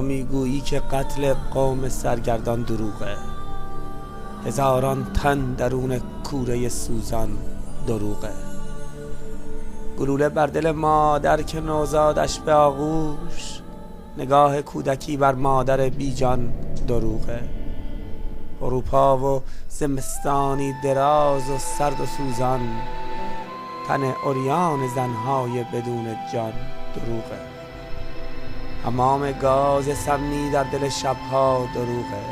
تو میگویی که قتل قوم سرگردان دروغه، هزاران تن درون کوره سوزان دروغه. گلوله بر دل مادر که نوزادش به آغوش، نگاه کودکی بر مادر بیجان دروغه. اروپا و زمستانی دراز و سرد و سوزان، تن عریان زنهای بدون جان دروغه. حمام گاز سمی در دل شبها دروغه،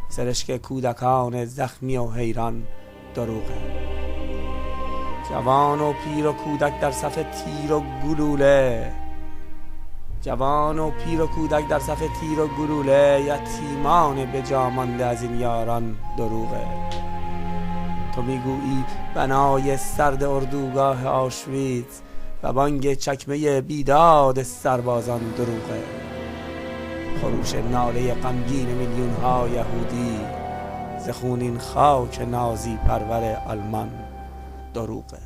سرشک کودکان زخمی و حیران دروغه. جوان و پیر و کودک در صف تیر و گلوله، جوان و پیر و کودک در صف تیر و گلوله، یتیمان به جا مانده از این یاران دروغه. تو میگویی بنای سرد اردوگاه آشویتز و بانگ چکمه بیداد سربازان دروغه. خروش ناله غمگین میلیون ها یهودی ز خونین خاک نازی پرور آلمان دروغه.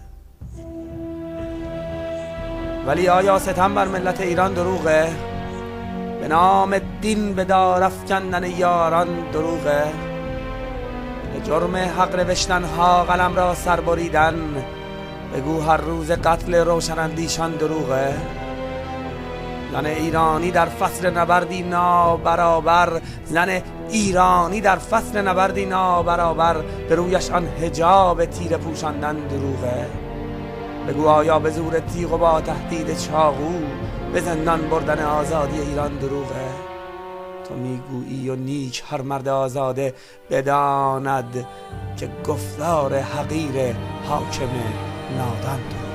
ولی آیا ستم بر ملت ایران دروغه؟ به نام دین به دار افکندن یاران دروغه؟ به جرم حق نوشتن ها قلم را سر بریدن، بگو هر روز قتل روشنندیشان دروغه؟ زن ایرانی در فصل نبردی نابرابر، زن ایرانی در فصل نبردی نابرابر، به رویش آن حجاب تیره پوشاندن دروغه؟ بگو آیا به زور تیغ و با تهدید چاقو به زندان بردن آزادی ایران دروغه؟ تو میگویی و نیک هر مرد آزاده بداند که گفتار حقیر حاکم نادان دروغه.